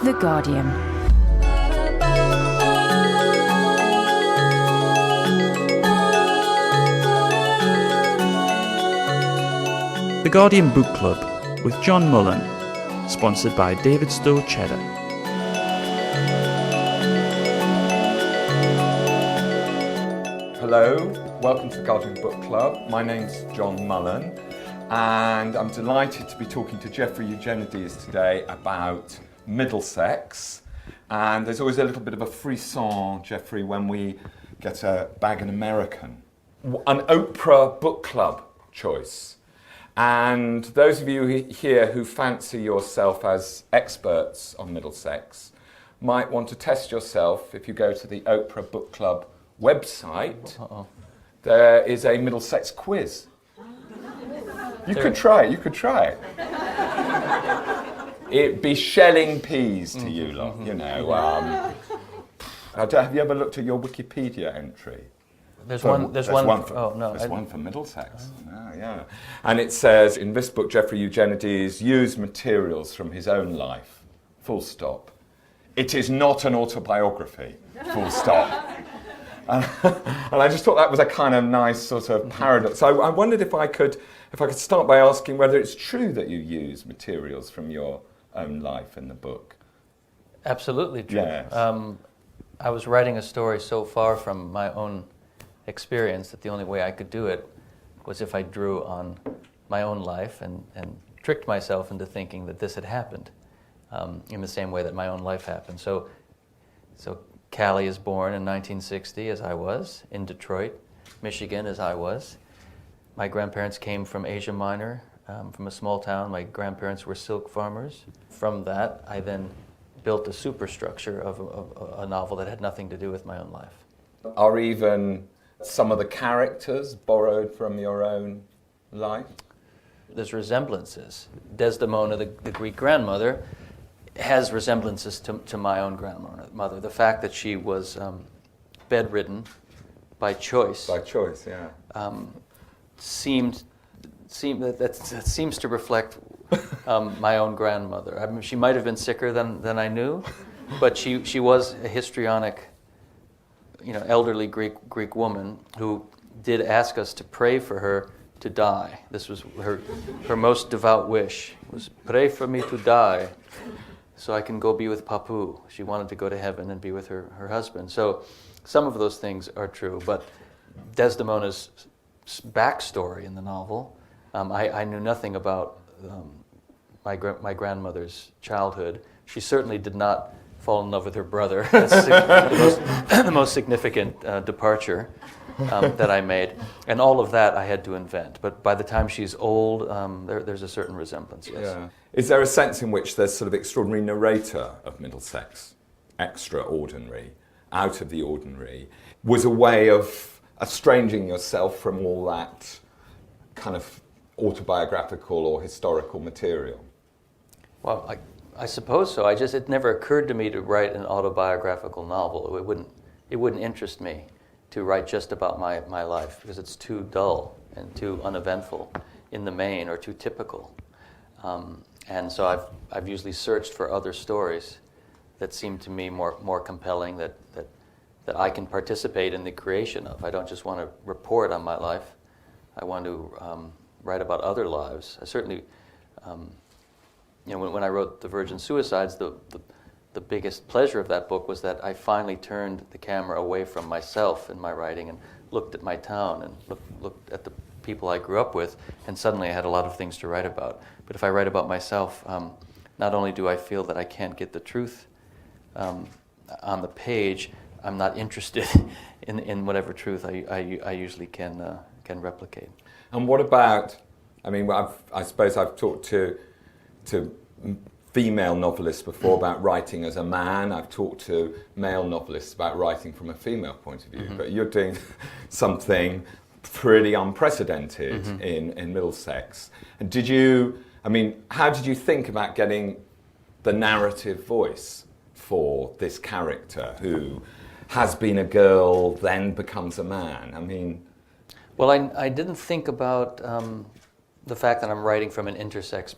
The Guardian. The Guardian Book Club with John Mullen, sponsored by David Stowe Cheddar. Hello, welcome to the Guardian Book Club. My name's John Mullen, and I'm delighted to be talking to Jeffrey Eugenides today about Middlesex. And there's always a little bit of a frisson, Jeffrey, when we get a Bag an American. An Oprah Book Club choice. And those of you here who fancy yourself as experts on Middlesex might want to test yourself if you go to the Oprah Book Club website. There is a Middlesex quiz. You could try it. It'd be shelling peas to you lot, you know. Have you ever looked at your Wikipedia entry? There's one for Middlesex. Yeah. And it says, in this book, Jeffrey Eugenides used materials from his own life, full stop. It is not an autobiography, full stop. And I just thought that was a kind of nice sort of paradox. So I wondered if I could start by asking whether it's true that you use materials from your own life in the book. Absolutely true. Yes. I was writing a story so far from my own experience that the only way I could do it was if I drew on my own life and tricked myself into thinking that this had happened in the same way that my own life happened. So Callie is born in 1960, as I was, in Detroit, Michigan, as I was. My grandparents came from Asia Minor, from a small town. My grandparents were silk farmers. From that, I then built a superstructure of a novel that had nothing to do with my own life. Are even some of the characters borrowed from your own life? There's resemblances. Desdemona, the Greek grandmother, has resemblances to my own grandmother. The fact that she was bedridden by choice. By choice, yeah. Seems to reflect my own grandmother. I mean, she might have been sicker than I knew, but she was a histrionic, elderly Greek woman who did ask us to pray for her to die. This was her most devout wish, was pray for me to die so I can go be with Papu. She wanted to go to heaven and be with her husband. So some of those things are true, but Desdemona's backstory in the novel, I knew nothing about my grandmother's childhood. She certainly did not fall in love with her brother. That's the most significant departure that I made. And all of that I had to invent. But by the time she's old, there's a certain resemblance, yes. Yeah. Is there a sense in which there's sort of extraordinary narrator of Middlesex, extraordinary, out of the ordinary, was a way of estranging yourself from all that kind of autobiographical or historical material? Well, I suppose so. It never occurred to me to write an autobiographical novel. It wouldn't interest me to write just about my life because it's too dull and too uneventful in the main, or too typical. And so I've usually searched for other stories that seem to me more compelling, that I can participate in the creation of. I don't just want to report on my life. I want to write about other lives. I certainly, when I wrote The Virgin Suicides, the biggest pleasure of that book was that I finally turned the camera away from myself in my writing and looked at my town and looked at the people I grew up with, and suddenly I had a lot of things to write about. But if I write about myself, not only do I feel that I can't get the truth on the page, I'm not interested in whatever truth I usually can replicate. And what about, I suppose I've talked to female novelists before about writing as a man. I've talked to male novelists about writing from a female point of view. But you're doing something pretty unprecedented in Middlesex. And how did you think about getting the narrative voice for this character who has been a girl, then becomes a man? Well, I didn't think about the fact that I'm writing from an intersex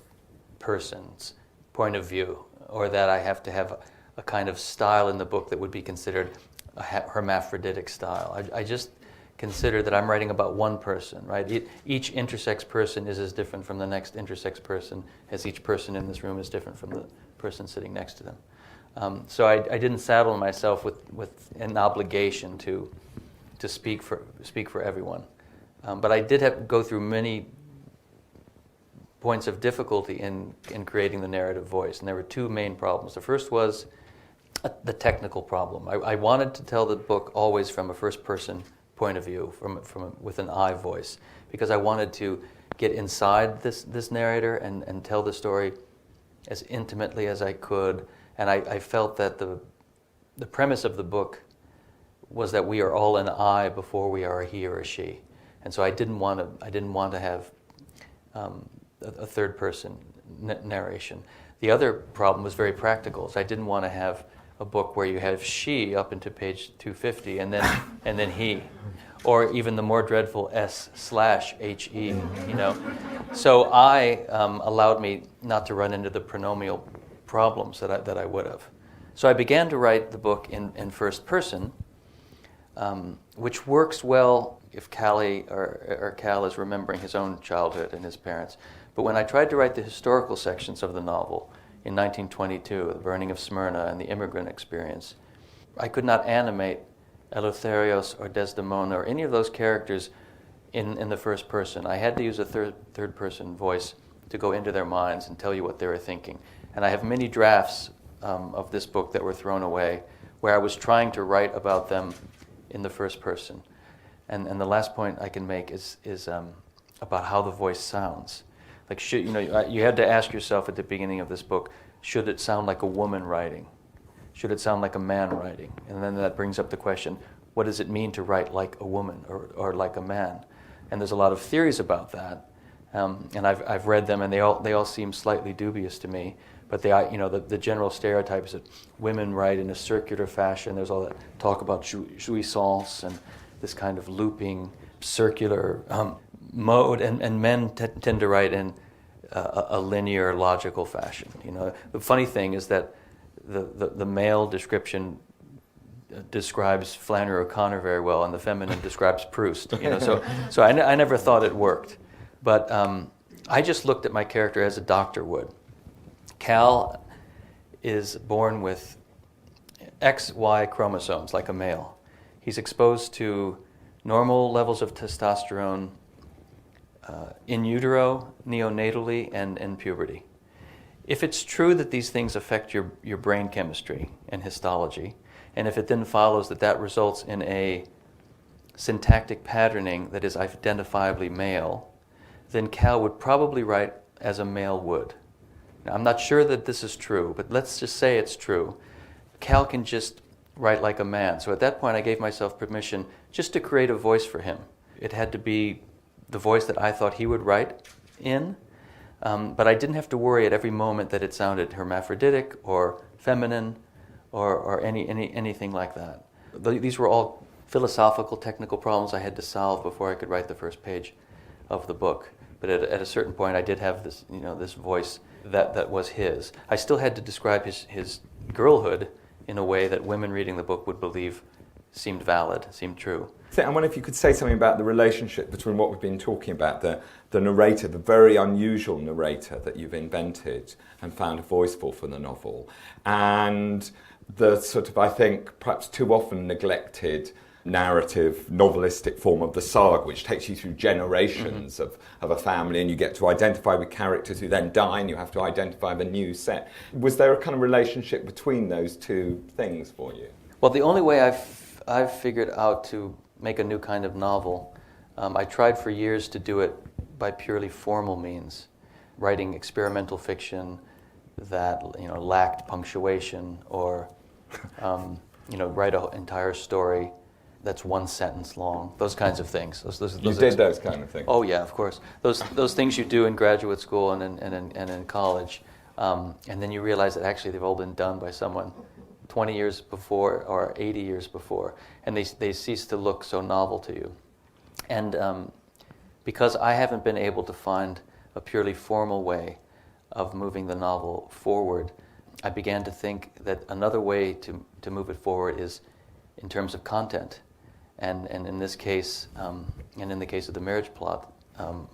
person's point of view. or that I have to have a kind of style in the book that would be considered a hermaphroditic style. I just consider that I'm writing about one person, right? Each intersex person is as different from the next intersex person as each person in this room is different from the person sitting next to them. So I didn't saddle myself with an obligation to speak for everyone. But I did have to go through many points of difficulty in creating the narrative voice, and there were two main problems. The first was the technical problem. I wanted to tell the book always from a first-person point of view, with an I voice, because I wanted to get inside this narrator and tell the story as intimately as I could. And I felt that the premise of the book was that we are all an I before we are a he or a she, and so I didn't want to have a third person narration. The other problem was very practical. So I didn't want to have a book where you have she up into page 250 and then he, or even the more dreadful S/HE. You know, so I allowed me not to run into the pronomial problems that I would have. So I began to write the book in first person, which works well if Callie or Cal is remembering his own childhood and his parents. But when I tried to write the historical sections of the novel in 1922, the burning of Smyrna and the immigrant experience, I could not animate Eleutherios or Desdemona or any of those characters in the first person. I had to use a third person voice to go into their minds and tell you what they were thinking. And I have many drafts of this book that were thrown away where I was trying to write about them in the first person. And the last point I can make is about how the voice sounds. Like, you had to ask yourself at the beginning of this book, should it sound like a woman writing? Should it sound like a man writing? And then that brings up the question, what does it mean to write like a woman or like a man? And there's a lot of theories about that, and I've read them, and they all seem slightly dubious to me. But the general stereotype is that women write in a circular fashion. There's all that talk about jouissance and this kind of looping, circular mode, and men tend to write in a linear, logical fashion. You know, the funny thing is that the male description describes Flannery O'Connor very well, and the feminine describes Proust. You know, so I never thought it worked, but I just looked at my character as a doctor would. Cal is born with XY chromosomes, like a male. He's exposed to normal levels of testosterone in utero, neonatally, and in puberty. If it's true that these things affect your brain chemistry and histology, and if it then follows that results in a syntactic patterning that is identifiably male, then Cal would probably write as a male would. Now, I'm not sure that this is true, but let's just say it's true. Cal can just write like a man. So at that point, I gave myself permission just to create a voice for him. It had to be the voice that I thought he would write in, but I didn't have to worry at every moment that it sounded hermaphroditic or feminine or anything like that. These were all philosophical, technical problems I had to solve before I could write the first page of the book. But at a certain point, I did have this, this voice that was his. I still had to describe his girlhood in a way that women reading the book would believe seemed valid, seemed true. I wonder if you could say something about the relationship between what we've been talking about, the narrator, the very unusual narrator that you've invented and found a voice for the novel, and the sort of, I think, perhaps too often neglected narrative, novelistic form of the saga, which takes you through generations of a family, and you get to identify with characters who then die, and you have to identify the new set. Was there a kind of relationship between those two things for you? Well, the only way I've figured out to make a new kind of novel, I tried for years to do it by purely formal means, writing experimental fiction that lacked punctuation, or write an entire story that's one sentence long. Those kinds of things. You did those kind of things? Oh yeah, of course. Those things you do in graduate school and in college, and then you realize that actually they've all been done by someone 20 years before or 80 years before, and they cease to look so novel to you. And because I haven't been able to find a purely formal way of moving the novel forward, I began to think that another way to move it forward is in terms of content. And in this case, and in the case of the marriage plot,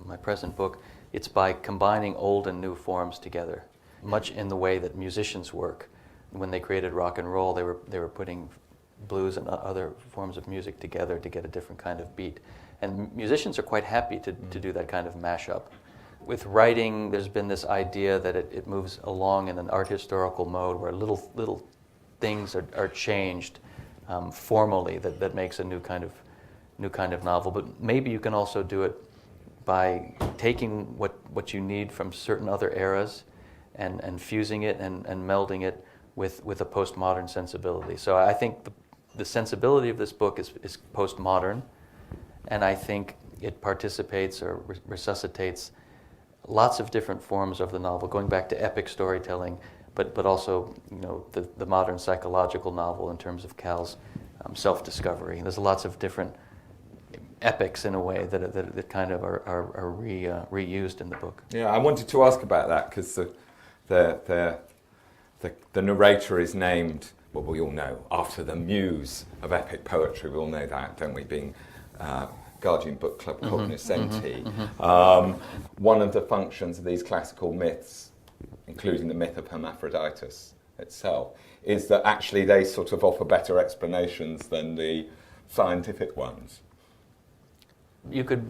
my present book, it's by combining old and new forms together, much in the way that musicians work. When they created rock and roll, they were putting blues and other forms of music together to get a different kind of beat. And musicians are quite happy to do that kind of mashup. With writing, there's been this idea that it moves along in an art historical mode where little things are changed formally that makes a new kind of novel. But maybe you can also do it by taking what you need from certain other eras and fusing it and melding it with a postmodern sensibility. So I think the sensibility of this book is postmodern, and I think it participates or resuscitates lots of different forms of the novel, going back to epic storytelling, but also the modern psychological novel in terms of Cal's self-discovery. There's lots of different epics in a way that kind of are reused in the book. Yeah, I wanted to ask about that because the narrator is named, well, we all know, after the muse of epic poetry. We all know that, don't we, being Guardian Book Club cognoscenti. One of the functions of these classical myths, including the myth of Hermaphroditus itself, is that actually they sort of offer better explanations than the scientific ones. You could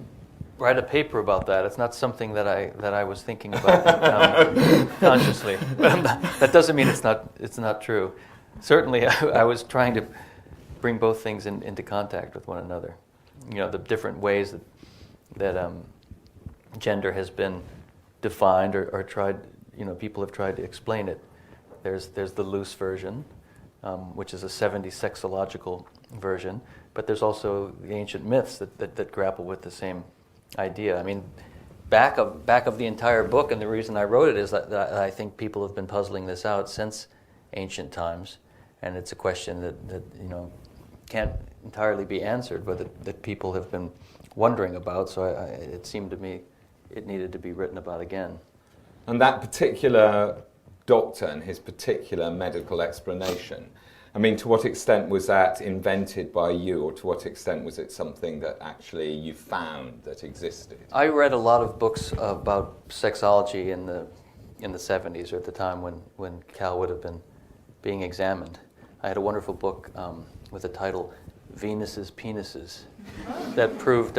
write a paper about that. It's not something that I was thinking about consciously. That doesn't mean it's not true. Certainly, I was trying to bring both things into contact with one another. The different ways that gender has been defined or tried. People have tried to explain it. There's the loose version, which is a 70s sexological version, but there's also the ancient myths that grapple with the same idea. I mean, back of the entire book, and the reason I wrote it is that I think people have been puzzling this out since ancient times, and it's a question that can't entirely be answered, but that people have been wondering about. So it seemed to me it needed to be written about again. And that particular doctor and his particular medical explanation, I mean, to what extent was that invented by you, or to what extent was it something that actually you found that existed? I read a lot of books about sexology in the 70s, or at the time when Cal would have been being examined. I had a wonderful book with the title Venus's Penises that proved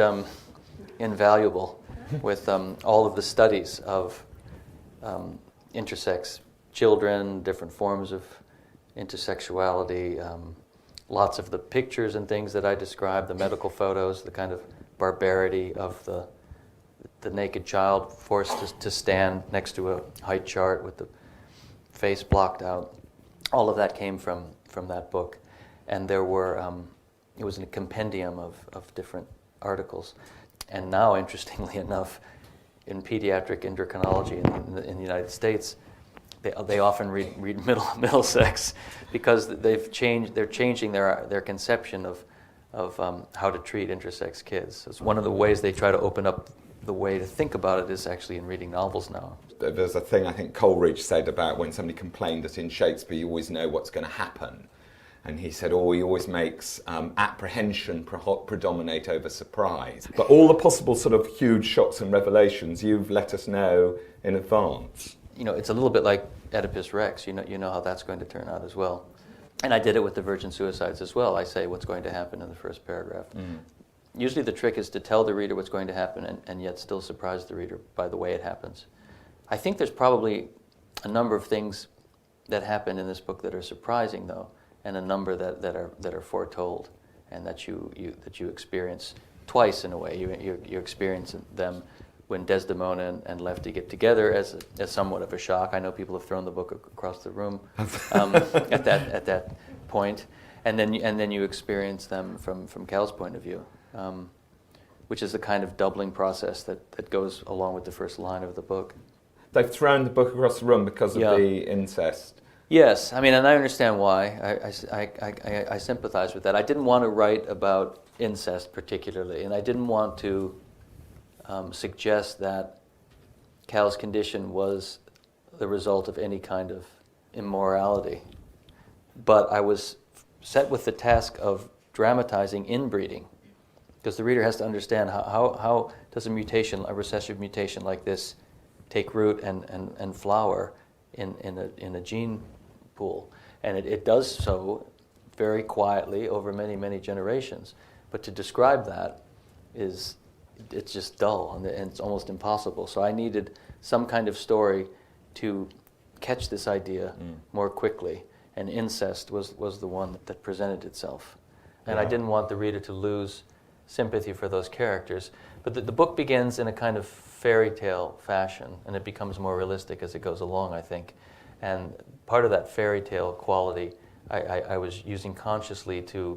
invaluable with all of the studies of intersex children, different forms of intersexuality, lots of the pictures and things that I described, the medical photos, the kind of barbarity of the naked child forced to stand next to a height chart with the face blocked out. All of that came from that book. And there were, it was a compendium of different articles. And now, interestingly enough, in pediatric endocrinology in the United States, they often read Middlesex because they're changing their conception of how to treat intersex kids. So it's one of the ways they try to open up the way to think about it is actually in reading novels now. There's a thing I think Coleridge said about when somebody complained that in Shakespeare you always know what's going to happen. And he said, he always makes apprehension predominate over surprise. But all the possible sort of huge shocks and revelations you've let us know in advance. It's a little bit like Oedipus Rex. You know how that's going to turn out as well. And I did it with the Virgin Suicides as well. I say what's going to happen in the first paragraph. Usually the trick is to tell the reader what's going to happen and yet still surprise the reader by the way it happens. I think there's probably a number of things that happen in this book that are surprising, though, and a number that are foretold and that you experience twice in a way. You experience them when Desdemona and Lefty get together as somewhat of a shock. I know people have thrown the book across the room at that point, and then you experience them from Cal's point of view, which is the kind of doubling process that goes along with the first line of the book. They've thrown the book across the room because of the incest. Yes, I mean, and I understand why. I sympathize with that. I didn't want to write about incest particularly, and I didn't want to suggest that Cal's condition was the result of any kind of immorality. But I was set with the task of dramatizing inbreeding, because the reader has to understand how does a recessive mutation like this take root and flower in a gene pool. And it does so very quietly over many, many generations. But to describe that it's just dull, and it's almost impossible. So I needed some kind of story to catch this idea more quickly. And incest was the one that presented itself. And I didn't want the reader to lose sympathy for those characters. But the book begins in a kind of fairy tale fashion, and it becomes more realistic as it goes along, I think. And part of that fairy tale quality I was using consciously to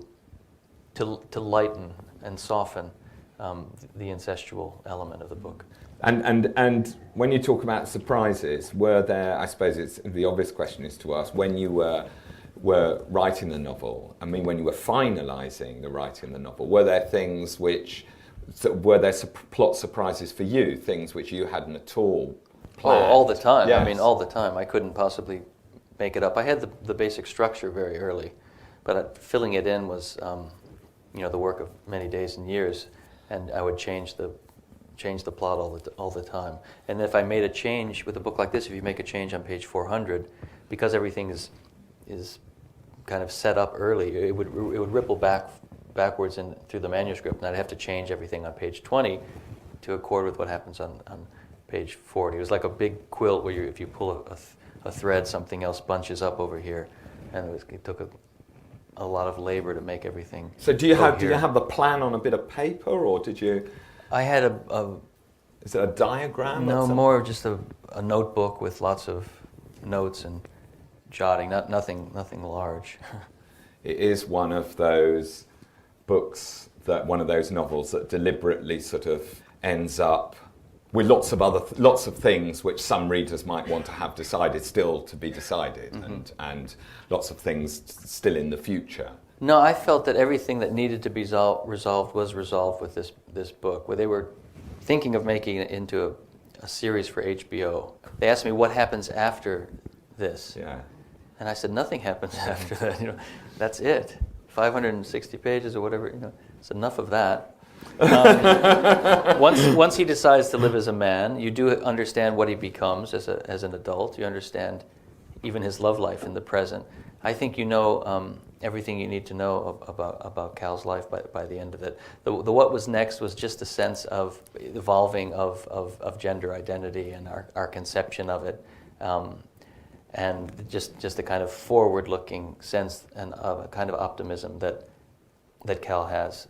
lighten and soften the incestual element of the book. And when you talk about surprises, were there, I suppose the obvious question is to ask, when you were writing the novel, I mean when you were finalising the writing of the novel, were there things plot surprises for you, things which you hadn't at all planned? Oh, all the time. Yes. I mean, all the time. I couldn't possibly make it up. I had the basic structure very early, but filling it in was the work of many days and years, and I would change the plot all the time. And if I made a change with a book like this, if you make a change on page 400, because everything is kind of set up early, it would ripple backwards through the manuscript, and I'd have to change everything on page 20 to accord with what happens on page 40. It was like a big quilt where if you pull a thread, something else bunches up over here, and it took a lot of labor to make everything. So do you have the plan on a bit of paper, or did you? I had Is it a diagram? No, more just a notebook with lots of notes and jotting. Nothing large. It is one of those books, one of those novels that deliberately sort of ends up with lots of things which some readers might want to have decided, still to be decided, and lots of things still in the future. No, I felt that everything that needed to be resolved was resolved with this book, where they were thinking of making it into a series for HBO. They asked me what happens after this. Yeah. And I said, nothing happens after that. That's it. 560 pages or whatever. It's enough of that. Once he decides to live as a man, you do understand what he becomes as an adult. You understand even his love life in the present. I think you know everything you need to know about Cal's life by the end of it. The what was next was just a sense of evolving of gender identity and our conception of it, and just a kind of forward-looking sense and of a kind of optimism that Cal has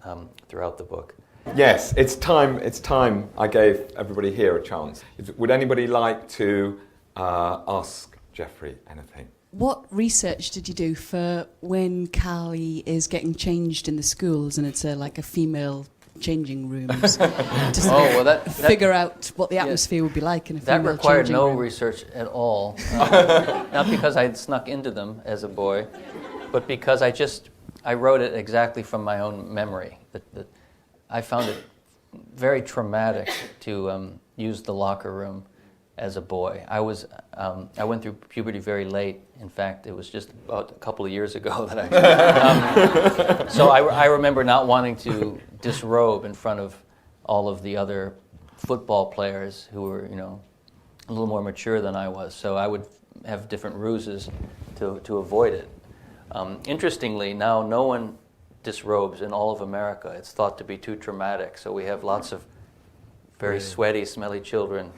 throughout the book. Yes, it's time I gave everybody here a chance. Would anybody like to ask Jeffrey anything? What research did you do for when Callie is getting changed in the schools and it's like a female changing rooms? To figure out what the atmosphere would be like in a female changing room. That required no research at all. Not because I'd snuck into them as a boy, but because I wrote it exactly from my own memory. That I found it very traumatic to use the locker room as a boy. I went through puberty very late. In fact, it was just about a couple of years ago that so I remember not wanting to disrobe in front of all of the other football players who were, a little more mature than I was. So I would have different ruses to avoid it. Interestingly, now no one disrobes in all of America. It's thought to be too traumatic. So we have lots of very sweaty, smelly children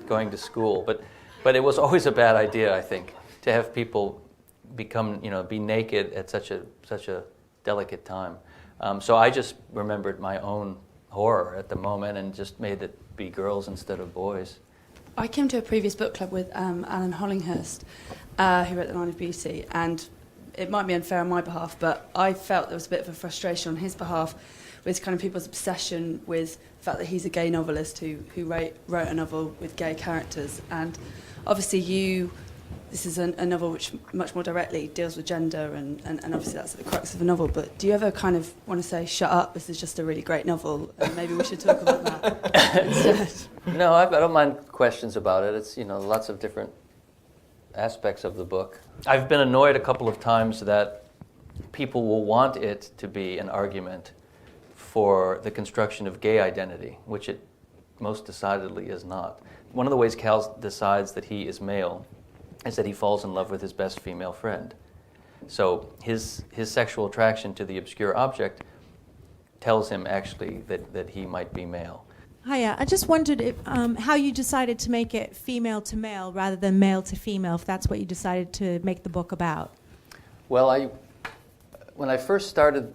going to school. But it was always a bad idea, I think, to have people be naked at such a delicate time. So I just remembered my own horror at the moment and just made it be girls instead of boys. I came to a previous book club with Alan Hollinghurst, who wrote The Line of Beauty, and it might be unfair on my behalf, but I felt there was a bit of a frustration on his behalf with kind of people's obsession with the fact that he's a gay novelist who wrote a novel with gay characters. And obviously this is a novel which much more directly deals with gender, and obviously that's at the crux of the novel, but do you ever kind of want to say, shut up, this is just a really great novel, and maybe we should talk about that instead? No, I don't mind questions about it. It's, lots of different aspects of the book. I've been annoyed a couple of times that people will want it to be an argument for the construction of gay identity, which it most decidedly is not. One of the ways Cal decides that he is male is that he falls in love with his best female friend. So his sexual attraction to the obscure object tells him actually that he might be male. Hiya, I just wondered if, how you decided to make it female to male rather than male to female, if that's what you decided to make the book about. Well, when I first started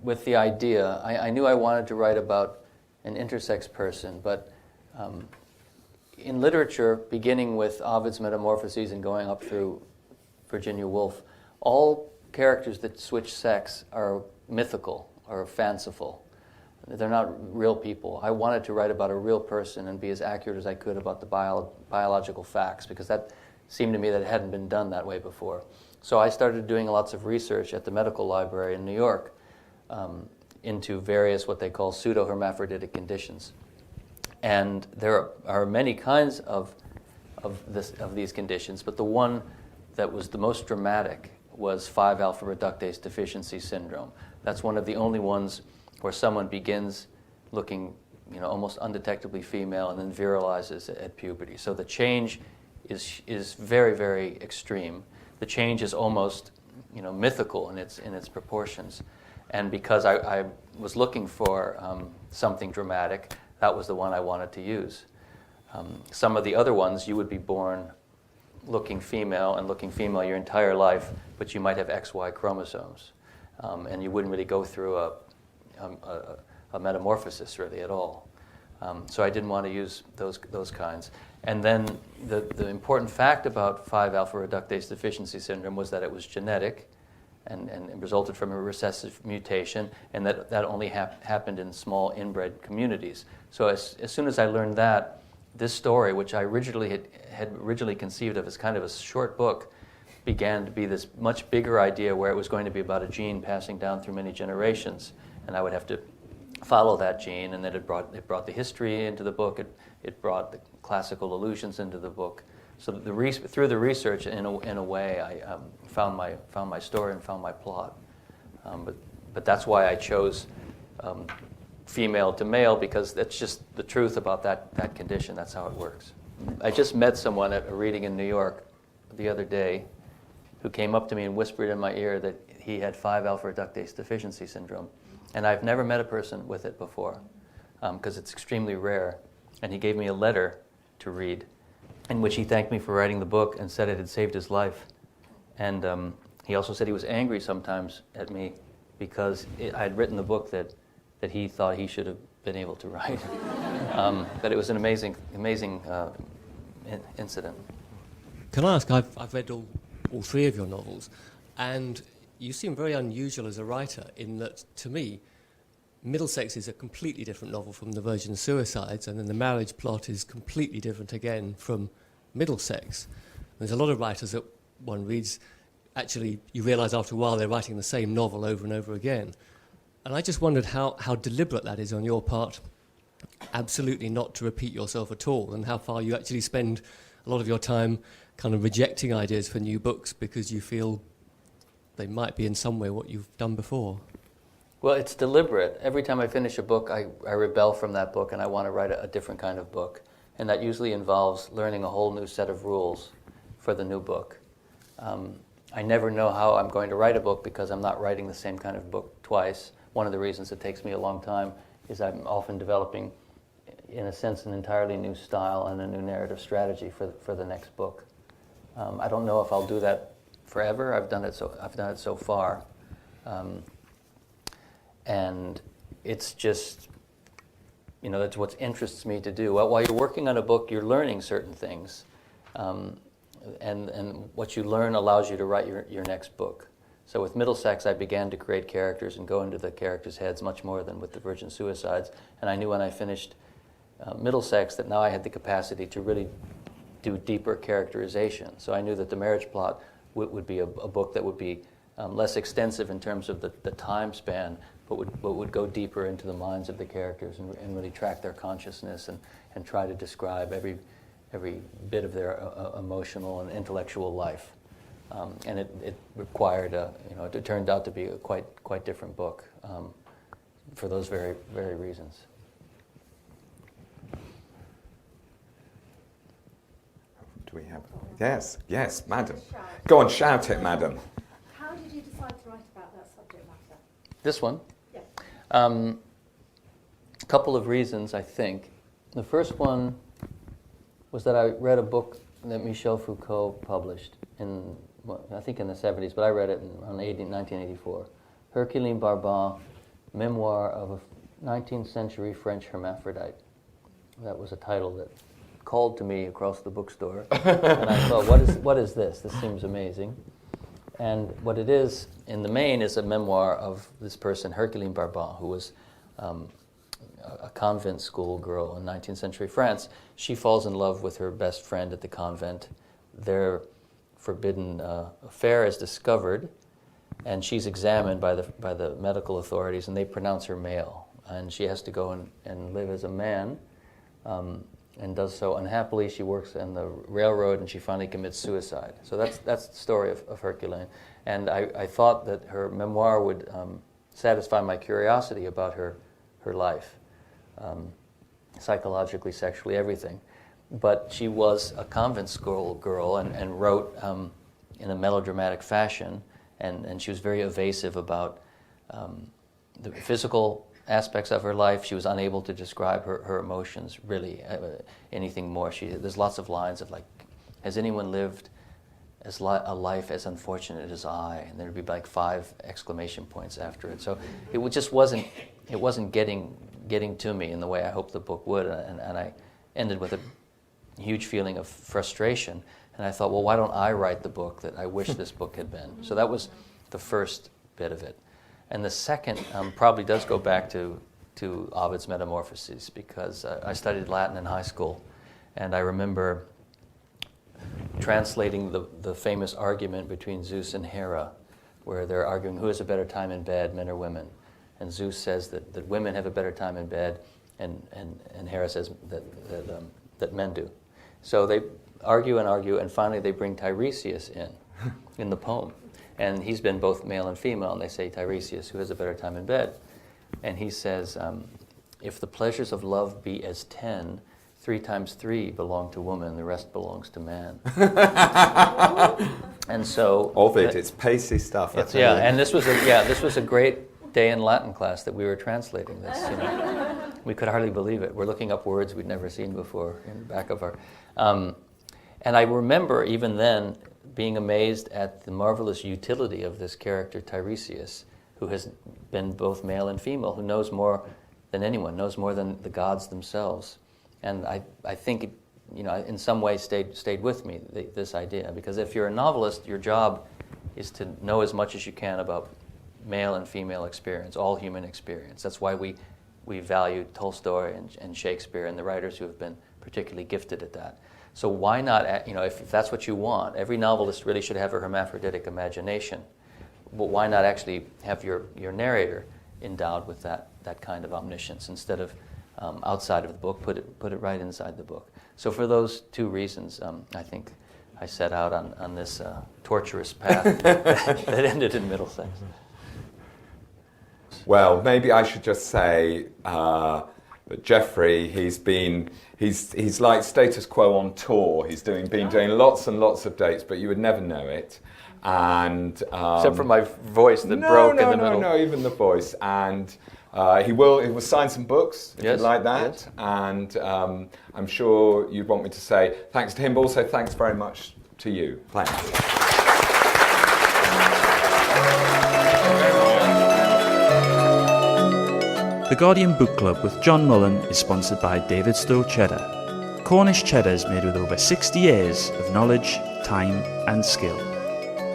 with the idea, I knew I wanted to write about an intersex person, but in literature, beginning with Ovid's Metamorphoses and going up through Virginia Woolf, all characters that switch sex are mythical or fanciful. They're not real people. I wanted to write about a real person and be as accurate as I could about the biological facts, because that seemed to me that it hadn't been done that way before. So I started doing lots of research at the medical library in New York into various what they call pseudo-hermaphroditic conditions. And there are many kinds of these conditions, but the one that was the most dramatic was 5-alpha reductase deficiency syndrome. That's one of the only ones where someone begins looking, almost undetectably female and then virilizes at puberty. So the change is very, very extreme. The change is almost, mythical in its proportions. And because I was looking for something dramatic, that was the one I wanted to use. Some of the other ones, you would be born looking female and looking female your entire life, but you might have XY chromosomes, and you wouldn't really go through a metamorphosis really at all. So I didn't want to use those kinds. And then the important fact about 5-alpha reductase deficiency syndrome was that it was genetic and it resulted from a recessive mutation, and that only happened in small inbred communities. So as soon as I learned that, this story, which I had originally conceived of as kind of a short book, began to be this much bigger idea where it was going to be about a gene passing down through many generations, and I would have to follow that gene, and then it brought the history into the book, it brought the classical allusions into the book. So through the research, in a way, I found my story and found my plot. But that's why I chose female to male, because that's just the truth about that condition. That's how it works. I just met someone at a reading in New York the other day who came up to me and whispered in my ear that he had 5-alpha reductase deficiency syndrome. And I've never met a person with it before, because it's extremely rare. And he gave me a letter to read in which he thanked me for writing the book and said it had saved his life. And he also said he was angry sometimes at me because I had written the book that he thought he should have been able to write. But it was an amazing incident. Can I ask, I've read all three of your novels, and you seem very unusual as a writer in that, to me, Middlesex is a completely different novel from The Virgin Suicides, and then the marriage plot is completely different again from Middlesex. There's a lot of writers that one reads, actually, you realise after a while they're writing the same novel over and over again. And I just wondered how deliberate that is on your part, absolutely not to repeat yourself at all, and how far you actually spend a lot of your time kind of rejecting ideas for new books because you feel they might be in some way what you've done before. Well, it's deliberate. Every time I finish a book, I rebel from that book and I want to write a different kind of book. And that usually involves learning a whole new set of rules for the new book. I never know how I'm going to write a book because I'm not writing the same kind of book twice. One of the reasons it takes me a long time is I'm often developing, in a sense, an entirely new style and a new narrative strategy for the next book. I don't know if I'll do that forever. I've done it so far. And it's just, that's what interests me to do. While you're working on a book, you're learning certain things. And what you learn allows you to write your next book. So with Middlesex, I began to create characters and go into the characters' heads much more than with The Virgin Suicides. And I knew when I finished Middlesex that now I had the capacity to really do deeper characterization. So I knew that the marriage plot would be a book that would be less extensive in terms of the time span, but would go deeper into the minds of the characters and really track their consciousness and try to describe every bit of their emotional and intellectual life. And it required it turned out to be a quite different book for those very, very reasons. Do we have? Yes, madam. Go on, shout it, madam. How did you decide to write about that subject matter? This one? Yes. A couple of reasons, I think. The first one was that I read a book that Michel Foucault published I think in the 70s, but I read it in 1984. Herculine Barbin, Memoir of a 19th Century French Hermaphrodite. That was a title that called to me across the bookstore, and I thought, what is this? This seems amazing. And what it is, in the main, is a memoir of this person, Herculine Barbin, who was a convent school girl in 19th century France. She falls in love with her best friend at the convent. Their forbidden affair is discovered, and she's examined by the medical authorities, and they pronounce her male. And she has to go and live as a man, and does so unhappily. She works on the railroad, and she finally commits suicide. So that's the story of Herculine. And I thought that her memoir would satisfy my curiosity about her life, psychologically, sexually, everything. But she was a convent school girl and wrote in a melodramatic fashion, and she was very evasive about the physical aspects of her life. She was unable to describe her emotions, really, anything more. There's lots of lines of like, has anyone lived a life as unfortunate as I? And there'd be like 5 exclamation points after it. So it just wasn't getting to me in the way I hoped the book would, and I ended with a huge feeling of frustration. And I thought, well, why don't I write the book that I wish this book had been? So that was the first bit of it. And the second probably does go back to Ovid's Metamorphoses, because I studied Latin in high school, and I remember translating the famous argument between Zeus and Hera, where they're arguing who has a better time in bed, men or women. And Zeus says that women have a better time in bed, and Hera says that men do. So they argue, and finally they bring Tiresias in the poem. And he's been both male and female, and they say, Tiresias, who has a better time in bed? And he says, if the pleasures of love be as 10, 3 times 3 belong to woman, the rest belongs to man. And so... Ovid, it's pacey stuff. And this was a great day in Latin class that we were translating this. We could hardly believe it. We're looking up words we'd never seen before in the back of our... and I remember even then being amazed at the marvelous utility of this character Tiresias, who has been both male and female, who knows more than anyone, knows more than the gods themselves. And I think it, in some way stayed with me, this idea, because if you're a novelist, your job is to know as much as you can about male and female experience, all human experience. That's why we value Tolstoy and Shakespeare and the writers who have been particularly gifted at that. So why not, if that's what you want, every novelist really should have a hermaphroditic imagination. But why not actually have your narrator endowed with that kind of omniscience instead of outside of the book, put it right inside the book. So for those 2 reasons, I think I set out on this torturous path that ended in Middlesex. Well, maybe I should just say that Jeffrey, he's like status quo on tour. He's been doing lots and lots of dates, but you would never know it. And except for my voice that broke in the middle. No, even the voice. And he will sign some books if you'd like that. Yes. And I'm sure you'd want me to say thanks to him, but also thanks very much to you. Thanks. The Guardian Book Club with John Mullen is sponsored by David Stowe Cheddar. Cornish cheddars made with over 60 years of knowledge, time and skill.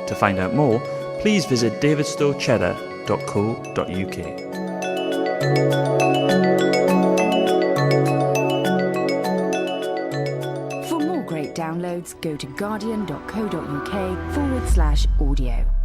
To find out more, please visit davidstowecheddar.co.uk. For more great downloads, go to guardian.co.uk/audio.